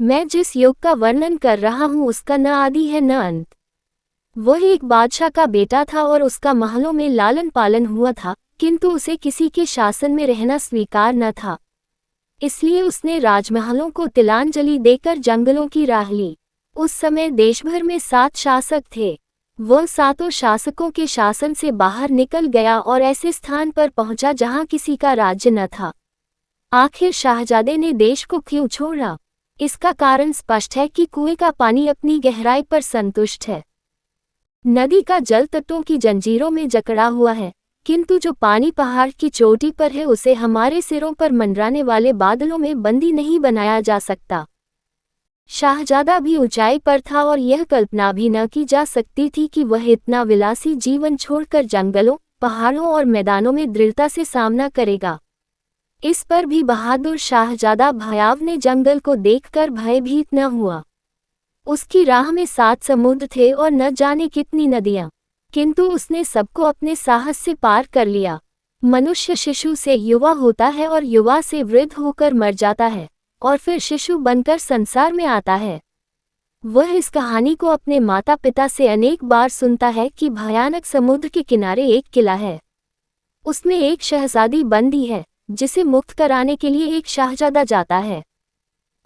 मैं जिस युग का वर्णन कर रहा हूँ उसका न आदि है न अंत। वह एक बादशाह का बेटा था और उसका महलों में लालन पालन हुआ था, किंतु उसे किसी के शासन में रहना स्वीकार न था। इसलिए उसने राजमहलों को तिलांजलि देकर जंगलों की राह ली। उस समय देश भर में 7 शासक थे। वह 7 शासकों के शासन से बाहर निकल गया और ऐसे स्थान पर पहुंचा जहां किसी का राज्य न था। आखिर शाहजादे ने देश को क्यों छोड़ा? इसका कारण स्पष्ट है कि कुएं का पानी अपनी गहराई पर संतुष्ट है। नदी का जल तटों की जंजीरों में जकड़ा हुआ है, किंतु जो पानी पहाड़ की चोटी पर है उसे हमारे सिरों पर मंडराने वाले बादलों में बंदी नहीं बनाया जा सकता। शाहजादा भी ऊंचाई पर था और यह कल्पना भी न की जा सकती थी कि वह इतना विलासी जीवन छोड़कर जंगलों, पहाड़ों और मैदानों में दृढ़ता से सामना करेगा। इस पर भी बहादुर शाहजादा भयावने जंगल को देखकर भयभीत न हुआ। उसकी राह में 7 समुद्र थे और न जाने कितनी नदियां, किंतु उसने सबको अपने साहस से पार कर लिया। मनुष्य शिशु से युवा होता है और युवा से वृद्ध होकर मर जाता है और फिर शिशु बनकर संसार में आता है। वह इस कहानी को अपने माता पिता से अनेक बार सुनता है कि भयानक समुद्र के किनारे एक किला है। उसमें एक शहजादी बंदी है जिसे मुक्त कराने के लिए एक शाहजादा जाता है।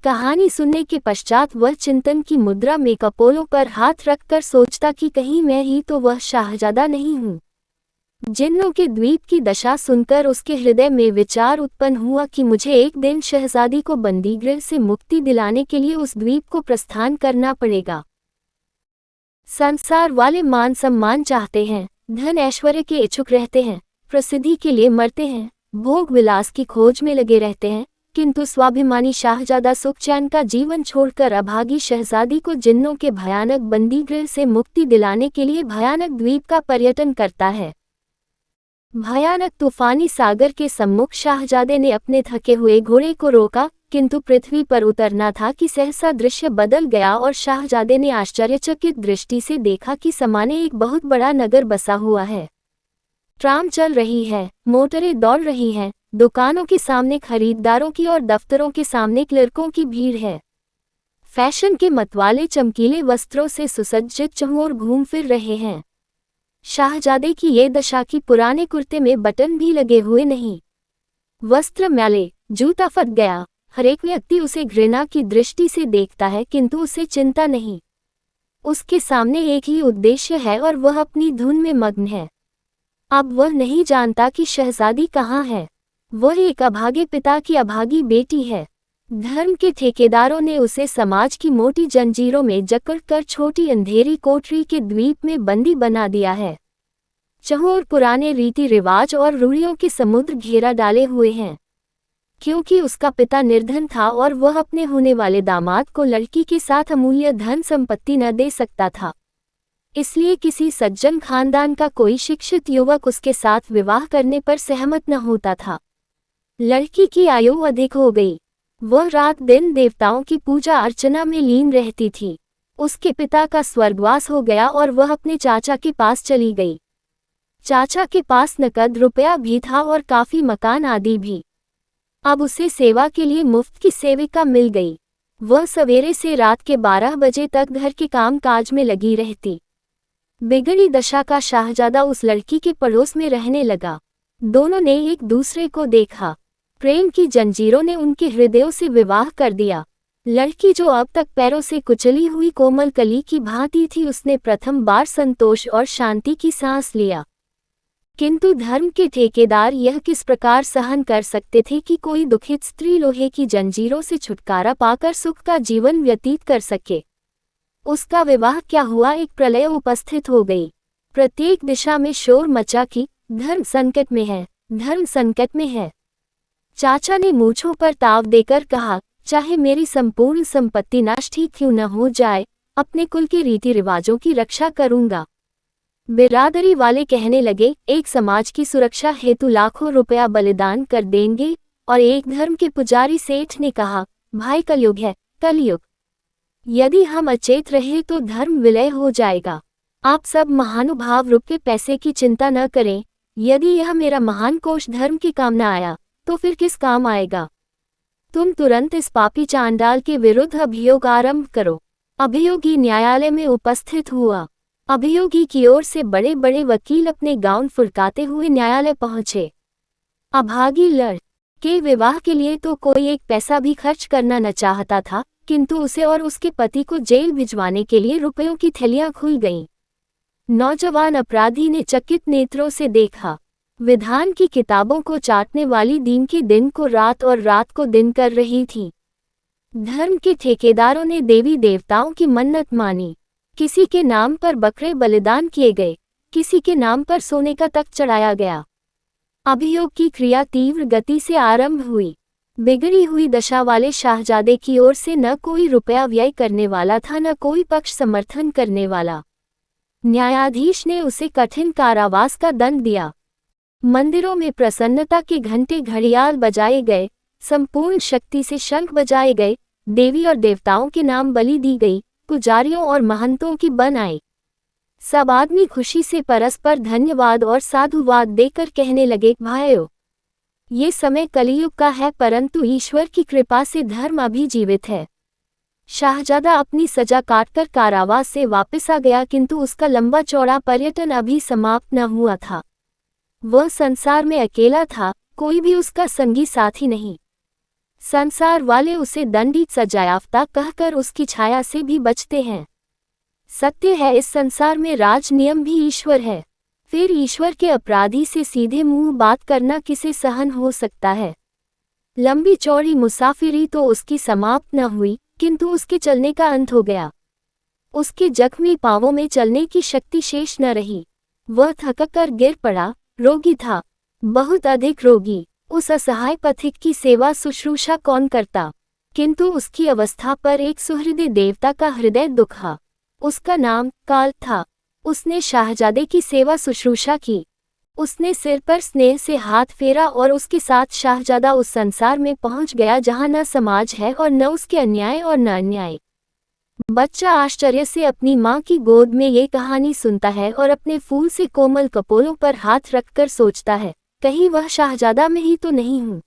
कहानी सुनने के पश्चात वह चिंतन की मुद्रा में कपोलों पर हाथ रखकर सोचता कि कहीं मैं ही तो वह शाहजादा नहीं हूँ। जिन्नों के द्वीप की दशा सुनकर उसके हृदय में विचार उत्पन्न हुआ कि मुझे एक दिन शहजादी को बंदीगृह से मुक्ति दिलाने के लिए उस द्वीप को प्रस्थान करना पड़ेगा। संसार वाले मान सम्मान चाहते हैं, धन ऐश्वर्य के इच्छुक रहते हैं, प्रसिद्धि के लिए मरते हैं, भोग विलास की खोज में लगे रहते हैं, किंतु स्वाभिमानी शाहजादा सुख चैन का जीवन छोड़कर अभागी शहजादी को जिन्नों के भयानक बंदीगृह से मुक्ति दिलाने के लिए भयानक द्वीप का पर्यटन करता है। भयानक तूफानी सागर के सम्मुख शाहजादे ने अपने थके हुए घोड़े को रोका, किंतु पृथ्वी पर उतरना था कि सहसा दृश्य बदल गया और शाहजादे ने आश्चर्यचकित दृष्टि से देखा कि सामने एक बहुत बड़ा नगर बसा हुआ है। ट्राम चल रही है, मोटरें दौड़ रही हैं, दुकानों के सामने खरीदारों की और दफ्तरों के सामने क्लर्कों की भीड़ है। फैशन के मतवाले चमकीले वस्त्रों से सुसज्जित चहुओर घूम फिर रहे हैं। शाहजादे की ये दशा कि पुराने कुर्ते में बटन भी लगे हुए नहीं, वस्त्र मैले, जूता फट गया। हर एक व्यक्ति उसे घृणा की दृष्टि से देखता है, किंतु उसे चिंता नहीं। उसके सामने एक ही उद्देश्य है और वह अपनी धुन में मग्न है। अब वह नहीं जानता कि शहजादी कहाँ है। वह एक अभागे पिता की अभागी बेटी है। धर्म के ठेकेदारों ने उसे समाज की मोटी जंजीरों में जकड़कर छोटी अंधेरी कोठरी के द्वीप में बंदी बना दिया है। चहुओर पुराने रीति रिवाज और रूढ़ियों के समुद्र घेरा डाले हुए हैं। क्योंकि उसका पिता निर्धन था और वह अपने होने वाले दामाद को लड़की के साथ अमूल्य धन संपत्ति न दे सकता था, इसलिए किसी सज्जन खानदान का कोई शिक्षित युवक उसके साथ विवाह करने पर सहमत न होता था। लड़की की आयु अधिक हो गई। वह रात दिन देवताओं की पूजा अर्चना में लीन रहती थी। उसके पिता का स्वर्गवास हो गया और वह अपने चाचा के पास चली गई। चाचा के पास नकद रुपया भी था और काफी मकान आदि भी। अब उसे सेवा के लिए मुफ्त की सेविका मिल गई। वह सवेरे से रात के 12 बजे तक घर के काम काज में लगी रहती। बिगड़ी दशा का शाहजादा उस लड़की के पड़ोस में रहने लगा। दोनों ने एक दूसरे को देखा। प्रेम की जंजीरों ने उनके हृदयों से विवाह कर दिया। लड़की जो अब तक पैरों से कुचली हुई कोमल कली की भांति थी, उसने प्रथम बार संतोष और शांति की सांस लिया। किंतु धर्म के ठेकेदार यह किस प्रकार सहन कर सकते थे कि कोई दुखित स्त्री लोहे की जंजीरों से छुटकारा पाकर सुख का जीवन व्यतीत कर सके। उसका विवाह क्या हुआ, एक प्रलय उपस्थित हो गई। प्रत्येक दिशा में शोर मचा कि धर्म संकट में है, धर्म संकट में है। चाचा ने मूंछों पर ताव देकर कहा, चाहे मेरी संपूर्ण संपत्ति नष्ट ही क्यों न हो जाए, अपने कुल के रीति रिवाजों की रक्षा करूंगा। बिरादरी वाले कहने लगे, एक समाज की सुरक्षा हेतु लाखों रुपया बलिदान कर देंगे। और एक धर्म के पुजारी सेठ ने कहा, भाई कलयुग है, कलयुग। यदि हम अचेत रहे तो धर्म विलय हो जाएगा। आप सब महानुभाव रुपये पैसे की चिंता न करें। यदि यह मेरा महान कोष धर्म के काम न आया तो फिर किस काम आएगा। तुम तुरंत इस पापी चांडाल के विरुद्ध अभियोग आरंभ करो। अभियोगी न्यायालय में उपस्थित हुआ। अभियोगी की ओर से बड़े बड़े वकील अपने गाउन फुड़काते हुए न्यायालय पहुंचे। अभागी के विवाह के लिए तो कोई एक पैसा भी खर्च करना न चाहता था, किंतु उसे और उसके पति को जेल भिजवाने के लिए रुपयों की थैलियां खुल गईं। नौजवान अपराधी ने चकित नेत्रों से देखा। विधान की किताबों को चाटने वाली दिन के दिन को रात और रात को दिन कर रही थी। धर्म के ठेकेदारों ने देवी देवताओं की मन्नत मानी। किसी के नाम पर बकरे बलिदान किए गए, किसी के नाम पर सोने का तख्त चढ़ाया गया। अभियोग की क्रिया तीव्र गति से आरंभ हुई। बिगड़ी हुई दशा वाले शाहजादे की ओर से न कोई रुपया व्यय करने वाला था, न कोई पक्ष समर्थन करने वाला। न्यायाधीश ने उसे कठिन कारावास का दंड दिया। मंदिरों में प्रसन्नता के घंटे घड़ियाल बजाए गए, संपूर्ण शक्ति से शंख बजाए गए, देवी और देवताओं के नाम बलि दी गई, पुजारियों और महंतों की बन आई। सब आदमी खुशी से परस्पर धन्यवाद और साधुवाद देकर कहने लगे, भाइयों, ये समय कलियुग का है, परंतु ईश्वर की कृपा से धर्म अभी जीवित है। शाहजादा अपनी सजा काटकर कारावास से वापस आ गया, किंतु उसका लंबा चौड़ा पर्यटन अभी समाप्त न हुआ था। वह संसार में अकेला था, कोई भी उसका संगी साथी नहीं। संसार वाले उसे दंडित सजायाफ्ता कहकर उसकी छाया से भी बचते हैं। सत्य है, इस संसार में राज नियम भी ईश्वर है। फिर ईश्वर के अपराधी से सीधे मुंह बात करना किसे सहन हो सकता है। लंबी चौड़ी मुसाफिरी तो उसकी समाप्त न हुई, किंतु उसके चलने का अंत हो गया। उसके जख्मी पांवों में चलने की शक्ति शेष न रही। वह थककर गिर पड़ा, रोगी था, बहुत अधिक रोगी। उस असहाय पथिक की सेवा शुश्रूषा कौन करता। किंतु उसकी अवस्था पर एक सुहृदय देवता का हृदय दुखा। उसका नाम काल था। उसने शाहजादे की सेवा शुश्रूषा की। उसने सिर पर स्नेह से हाथ फेरा और उसके साथ शाहजादा उस संसार में पहुंच गया जहां न समाज है और न उसके अन्याय और न अन्याय। बच्चा आश्चर्य से अपनी माँ की गोद में ये कहानी सुनता है और अपने फूल से कोमल कपोलों पर हाथ रखकर सोचता है, कहीं वह शाहजादा में ही तो नहीं हूँ।